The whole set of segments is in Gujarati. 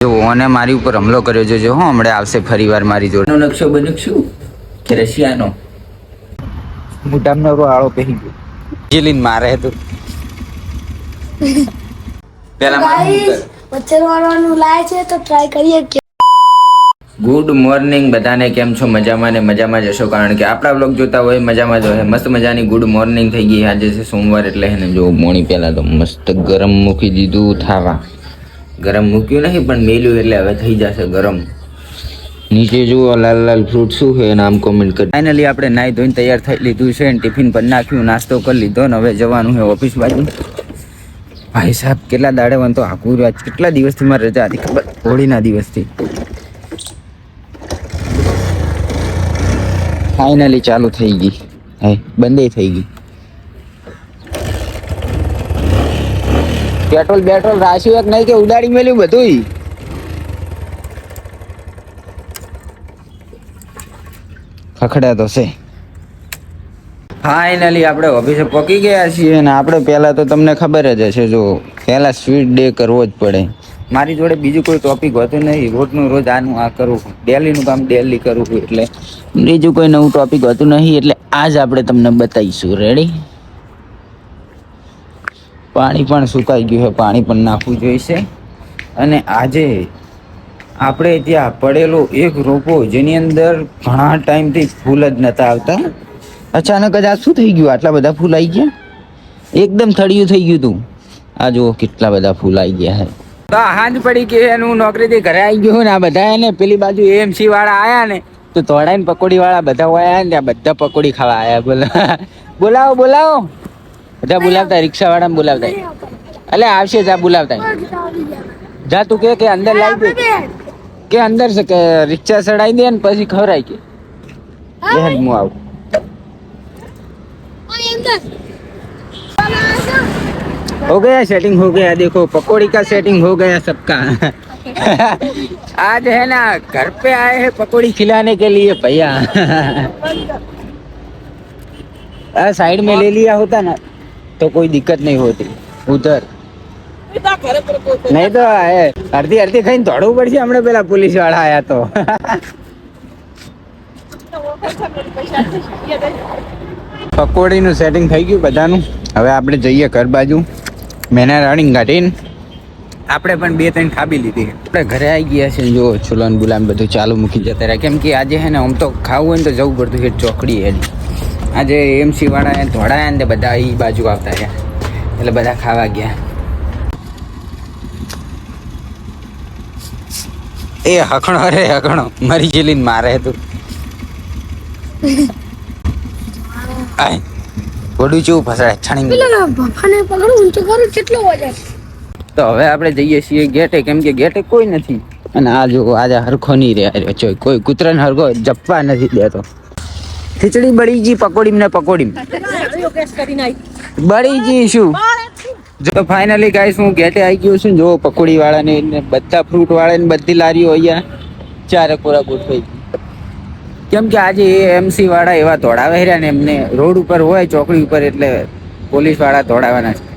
જો ઓને મારી ઉપર હુમલો કર્યો છે જો હમણાં આવશે ફરીવાર મારી જોડે નકશો બનશું કે રશિયાનો મોટામનો આળો પહેરી ગયો જેલીન મારે તો પેલા ગાઈસ મચ્છર મારવાનું લાય છે તો ટ્રાય કરીએ કે ગુડ મોર્નિંગ બધાને કેમ છો મજામાં ને મજામાં જશો કારણ કે આપણા બ્લોગ જોતા હોય મજામાં જ હોય મસ્ત મજાની ગુડ મોર્નિંગ થઈ ગઈ આજે છે સોમવાર એટલે હે ને જો મોર્નિંગ પહેલા તો મસ્ત ગરમ મૂકી દીધું થાવા ગરમ મૂક્યું નહીં પણ મેલ્યું એટલે હવે થઈ જશે ગરમ નીચે જુઓ લાલ લાલ ફ્રૂટ શું છે નામ કોમેન્ટ કરી ફાઇનલી આપણે નાહી ધોઈને તૈયાર થઈ લીધું છે અને ટિફિન પર નાખ્યું નાસ્તો કરી લીધો ને હવે જવાનું છે ઓફિસ બાજુ ભાઈ સાહેબ કેટલા દાડે વંતો આખું આજ કેટલા દિવસથી મારે રજા હતી ખબર હોળીના દિવસથી ફાઇનલી ચાલુ થઈ ગઈ હે બંધ થઈ ગઈ પેટ્રોલ રાખ્યું એક નહીં કે ઉડાડી મેલ્યું બધું ખખડા તો છે ફાઇનલી આપણે ઓફિસે પહોંચી ગયા છીએ અને આપણે પહેલાં તો તમને ખબર જ હશે જો પહેલાં સ્વીટ ડે કરવો જ પડે મારી જોડે બીજું કોઈ ટોપિક હોતું નહીં રોજનું રોજ આનું આ કરવું ડેલીનું કામ ડેલી કરવું એટલે બીજું કોઈ નવું ટોપિક હોતું નહીં એટલે આજ આપણે તમને બતાવીશું રેડી પાણી પણ સુકાઈ ગયું છે પાણી પણ નાખવું જોઈશે અને આજે આપણે ત્યાં પડેલો એક રોપો જેની અંદર ઘણા ટાઈમથી ફૂલ જ નતા આવતા અચાનક જ આ શું થઈ ગયું આટલા બધા ફૂલ આવી ગયા એકદમ થળિયું થઈ ગયું તું આ જુઓ કેટલા બધા ફૂલ આવી ગયા છે હાંજ પડી ગઈ એનું નોકરીથી ઘરે આવી ગયું ને આ બધા ને પેલી બાજુ એએમસી વાળા આયા ને તો તોડાઈને પકોડી વાળા બધા આયા ને ત્યાં બધા પકોડી ખાવા આયા બોલાવો બધા બોલાવતા રિક્ષા વાળા બોલાવતા એટલે આવશે જા બોલાવતા જા તું કે અંદર લાવી દે કે અંદર છે કે રિક્ષા ચડાવી દે ને પછી ખવડાવી કે હું આવું हो गया सेटिंग हो गया देखो पकौड़ी का सेटिंग हो गया सबका आज है ना घर पे आए हैं पकौड़ी खिलाने के लिए भैया साइड में ले लिया होता ना तो कोई दिक्कत नहीं होती उधर नहीं तो अर्धी खाई दौड़વું પડશે હમણાં પેલા પોલીસ વાળા આયા તો પકોડીનું સેટિંગ થઈ ગયું બધાનું હવે આપણે જઈએ ઘર બાજુ મેના રનિંગ કાઢીને આપણે પણ 2-3 ખાબી લીધી આપણે ઘરે આવી ગયા છે જો ચૂલાન બુલાન બધું ચાલુ મૂકી જતા રહ્યા કેમ કે આજે હે ને આમ તો ખાવું હોય ને તો જવું પડતું છે ચોકડી હેડી આજે એમસી વાળા ધોળાયા ને બધા એ બાજુ આવતા રહ્યા એટલે બધા ખાવા ગયા એ હકણો મરી જેલીને મારે તું ઘોડું ચેવું ફસાય છાણી તો હવે આપણે જઈએ છીએ ગેટે કેમ કે ગેટે કોઈ નથી અને આ જો આજે હરખો નહીં રહ્યા છે કોઈ કૂતરાને હરખો જપવા નથી દેતો ખીચડી બળી જી પકોડી બળી જી શું જો ફાઇનલી ગાઈસ હું ગેટે આવી ગયો છું જો પકોડી વાળાને બધા ફ્રૂટ વાળાને બધી લારીઓ અહીંયા ચારે કોરા ગોઠવાઈ કેમ કે આજે એમસી વાળા એવા દોડાવે રહ્યા ને એમને રોડ ઉપર હોય ચોકડી ઉપર એટલે પોલીસ વાળા દોડાવવાના છે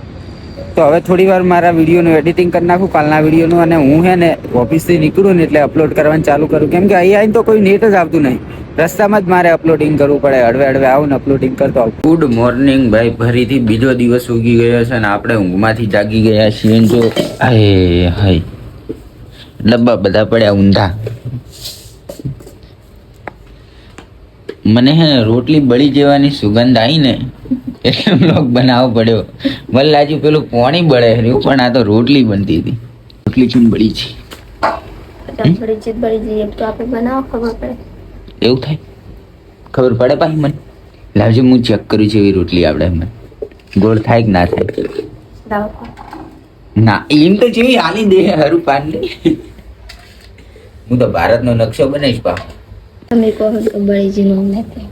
તો હવે થોડી વાર મારા વિડીયોનું એડિટિંગ કરી નાખું કાલના વિડીયોનું અને હું હે ને ઓફિસથી નીકળું ને એટલે અપલોડ કરવાનું ચાલુ કરું કેમ કે અહીંયા આવીને તો કોઈ નેટ જ આવતું નહીં રસ્તામાં જ મારે અપલોડિંગ કરવું પડે હળવે આવું ને અપલોડિંગ કરતો આવું ગુડ મોર્નિંગ ભાઈ ફરીથી બીજો દિવસ ઉગી ગયો છે અને આપણે ઊંઘમાંથી જાગી ગયા છીએ જો હાય ડબ્બા બધા પડ્યા ઊંધા મને હે ને રોટલી બળી જવાની સુગંધ આવી ને એટલે બ્લોગ બનાવવો પડ્યો મને લાગ્યું પેલું પાણી બળે રહ્યું પણ આ તો રોટલી બનતી હતી રોટલી કેમ બળી છે એવું થાય ખબર પડે પાછી મને લાવજો હું ચેક કરું છું એવી રોટલી આપણે મને ગોળ થાય કે ના થાય ના એમ તો જેવી હાલી દે હરું પાન હું તો ભારતનો નકશો બનાવીશ પા તમે કહો તો બળી જી નો નથી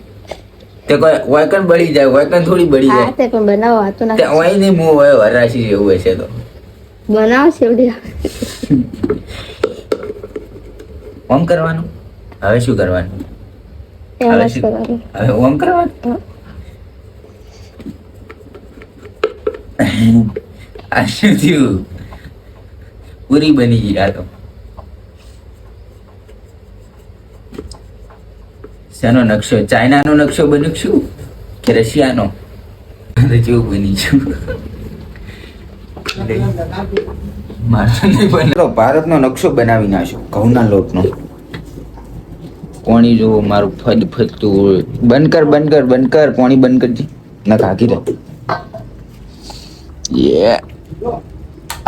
તે કોઈ વાયકન બળી જાય વાયકન થોડી બળી જાય હા તે પણ બનાવો આતો ના તે ઓય ને મો હોય વરાશી જેવું હશે તો બનાવો સેવડી ઓમ કરવાનું હવે શું કરવાનું હવે ઓમ કરવાનું આ શું થયું પૂરી બની ગઈ આ તો શાનો નકશો? ચાઇનાનો નકશો બનીશું કે રશિયાનો? જેવું બનીશું. ભારતનો નકશો બનાવી નાખ્યો ઘઉંના લોટનો. પાણી જો મારું ફદ ફદતું. બંધ કર પાણી બંધ કરજી. ના કાકી રે યે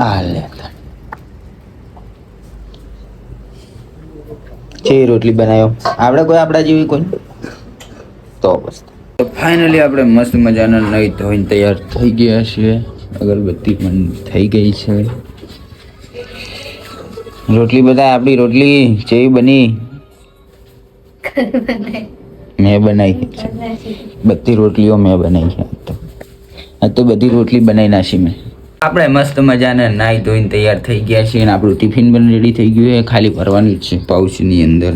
આ લે છે રોટલી બનાવ્યો. આપણે કોઈ આપણા જેવી કોઈ તો બસ. ફાઇનલી આપણે મસ્ત મજાના નહીં ધોઈને તૈયાર થઈ ગયા છીએ. અગરબત્તી પણ થઈ ગઈ છે. રોટલી બધા આપણી રોટલી જેવી બની મેં બનાવી છે. બધી રોટલીઓ મેં બનાવી છે. આ તો બધી રોટલી બનાવી નાખી મેં. આપણે મસ્ત મજાને નાહી ધોઈને તૈયાર થઈ ગયા છીએ અને આપણું ટિફિન પણ રેડી થઈ ગયું છે. ખાલી ભરવાનું જ છે પાઉચની અંદર.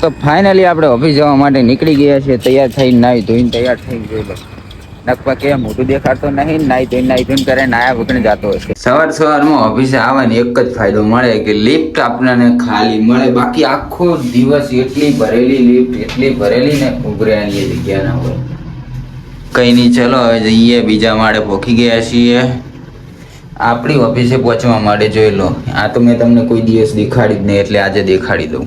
તો ફાઇનલી આપણે ઓફિસ જવા માટે નીકળી ગયા છીએ. તૈયાર થઈને નાહી ધોઈને તૈયાર થઈ ગયેલો. નકપા કે મોટું દેખાતો નહીં. નાહી ધોઈને કરે નાયા વગર જતો હશે. સવારમાં ઓફિસે આવવાનો એક જ ફાયદો મળે કે લિફ્ટ આપણને ખાલી મળે. બાકી આખો દિવસ એટલી ભરેલી ને ઉભરેવાની જગ્યા ના હોય. કઈ નહીં, ચલો હવે જઈએ. બીજા માળે પહોંચી ગયા છીએ. આપણી ઓફિસે પહોંચવા માટે જોઈ લો. આ તો મેં તમને કોઈ દિવસ દેખાડી જ નહીં, એટલે આજે દેખાડી દઉં.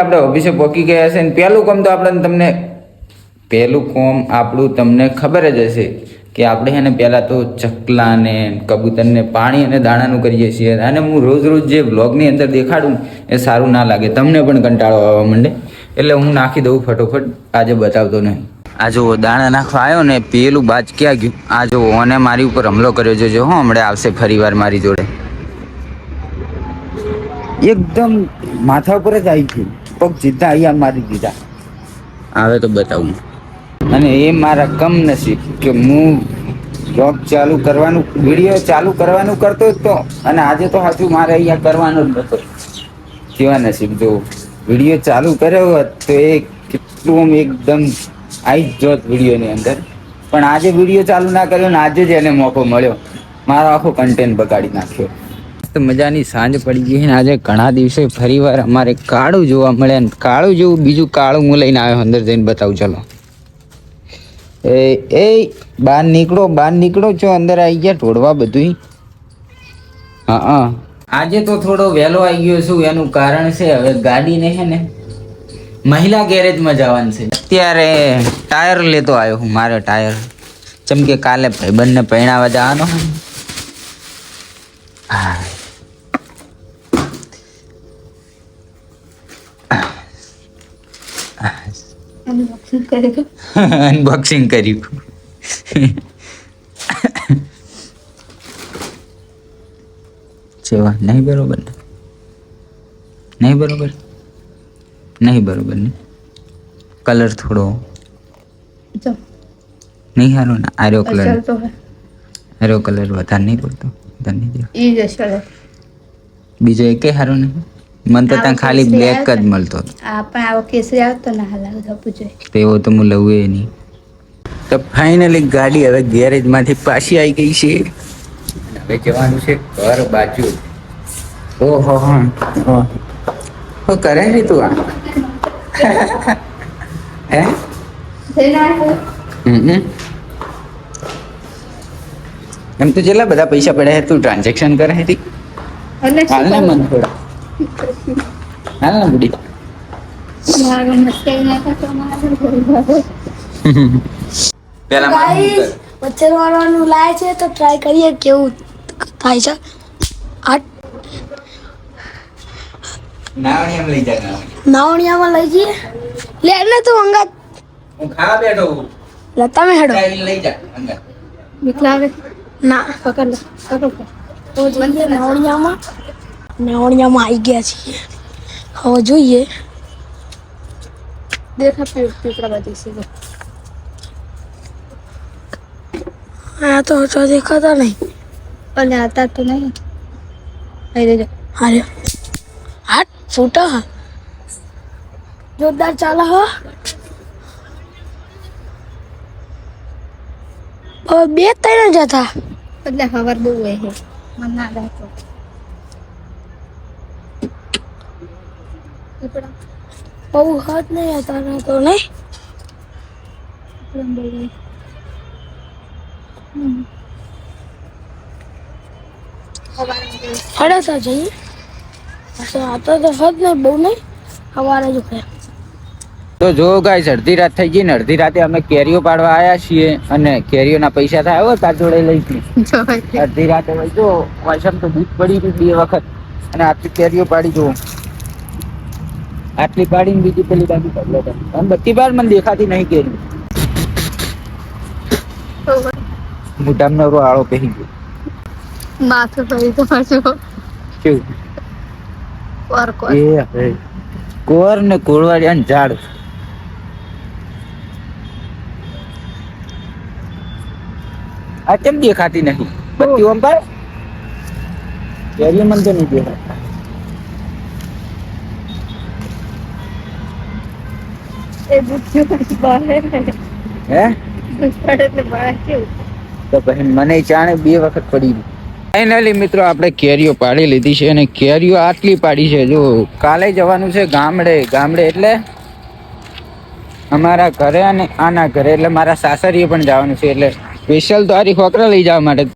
આપણે ઓફિસે પહોંચી ગયા છે. પહેલું કામ તો આપણું તમને ખબર જ હશે કે આપણે છે ને પહેલાં તો ચકલાને કબૂતરને પાણી અને દાણાનું કરીએ છીએ. અને હું રોજ જે વ્લોગની અંદર દેખાડું એ સારું ના લાગે, તમને પણ કંટાળો આવવા માંડે, એટલે હું નાખી દઉં ફટોફટ. આજે બતાવતો નહીં. આ જો દાણા નાખવા આવ્યો ને, પેલું બાજ ક્યાં ગયું? આ જો ઓને મારી ઉપર હુમલો કર્યો છે. જો હમણાં આવશે ફરી વાર મારી જોડે. એકદમ માથા ઉપર જ આવી ગયું. પગ સીધા અહીંયા મારી દીધા. આવે તો બતાવું. અને એ મારા કમનસીબ કે હું બ્લોગ વિડીયો ચાલુ કરવાનું કરતો જ તો. અને આજે તો સાચું મારે અહીંયા કરવાનો જ નતો. કેવા નસીબ! જો વિડીયો ચાલુ કર્યો હોત તો એ કેટલું એકદમ આવી જ જોત વિડીયોની અંદર. પણ આજે વિડીયો ચાલુ ના કર્યો ને આજે જ એને મોકો મળ્યો. મારો આખો કન્ટેન્ટ બગાડી નાખ્યો. મજાની સાંજ પડી ગઈ ને આજે ઘણા દિવસે ફરીવાર અમારે કાળું જોવા મળે. કાળું જેવું બીજું કાળું હું લઈને આવ્યો. અંદર જઈને બતાવું. ચલો એ બહાર નીકળો છો. અંદર આવી ગયા ઢોળવા બધું. હા આજે તો થોડો વહેલો આવી ગયો છું. એનું કારણ છે હવે ગાડીને છે ને મહિલા ગેરેજમાં જવાનું છે. અત્યારે ટાયર લેતો આવ્યો હું. મારે ટાયર ચમકે કાલે ભાઈબંધને પહેણાવા જવાનો. હા અનબોક્સિંગ કર્યું. સેવા નહીં બરોબર ને કલર થોડો નહીં સારો ને. આર્યો કલર વધારે નહીં પડતો. બીજો એક સારો નહીં. મને તો ત્યાં ખાલી બ્લેક જ મળતો. તેવો તો હું લઉં એ નહીં. તો ફાઇનલી ગાડી હવે ગેરેજમાંથી પાછી આવી ગઈ છે. હવે જવાનું છે ઘર બાજુ. ઓહો કરે છે તું આ? હે એમ તો જેટલા બધા પૈસા પડ્યા તું ટ્રાન્ઝેક્શન કરે છે. હાલ ને મન થોડા હાલ ને બુડી. વચ્ચે વાળવાનું લાય છે તો ટ્રાય કરીએ કેવું થાય છે. નાવણિયામાં લઈ જઈએ. લે ને તું અંગાત. હું ખાવા બેઠો હું. લતા મે હેડો લઈ જા અંદર. નીકળાવે ના પકડ તો જઈએ નાવણિયામાં આવી ગયા છીએ. હવે જોઈએ. દેખા પીપળા બાજુ છે. આ તો દેખાતા નહીં. અને આતા તો નહીં. અરે હાટ છૂટા જોરદાર ચાલે હો. બે ત્રણ જતા એટલે ખબર બહુ હોય છે. મને ના લાગતો બહુ હાથ નહીં હતા તો નહીં હડે તો જઈએ આતો તો હદ નહીં બહુ નહીં સવારે જ ઉઠે તો જો ગાઈસ અડધી રાત થઈ ગઈ ને અડધી રાતે અમે કેરીઓ પાડવા આવ્યા છીએ અને કેરીઓના પૈસા થાય હો તાર જોડે લઈશું અડધી રાતે ભાઈ જો વાસમ તો દૂધ પડી ગયું 2 વખત અને આટલી કેરીઓ પાડી જો આટલી પાડીને બીજી પેલી બાજુ પડલો અને બધી બાર મને દેખાતી નહીં કેરી મોઢામાં નવરો આળો પહેરી ગયો માથું ફરી તો પાછું કેવું એ હવે કોર ને કોળવાડી અને ઝાડ આ કેમ દેખાતી નહીં બધી ઓમ પર કેરી મને તો નહીં દેખાય એ બુચ્ચું બહાર હે પડે બહાર કેવું તો પછી મને ચાણે 2 વખત પડી ગઈ ફાઇનલી મિત્રો આપણે કેરીઓ પાડી લીધી છે અને કેરીઓ આટલી પાડી છે જો કાલે જવાનું છે ગામડે એટલે અમારા ઘરે અને આના ઘરે એટલે મારા સાસરીએ પણ જવાનું છે એટલે સ્પેશિયલ તો આરી ખોકરા લઈ જવા માટે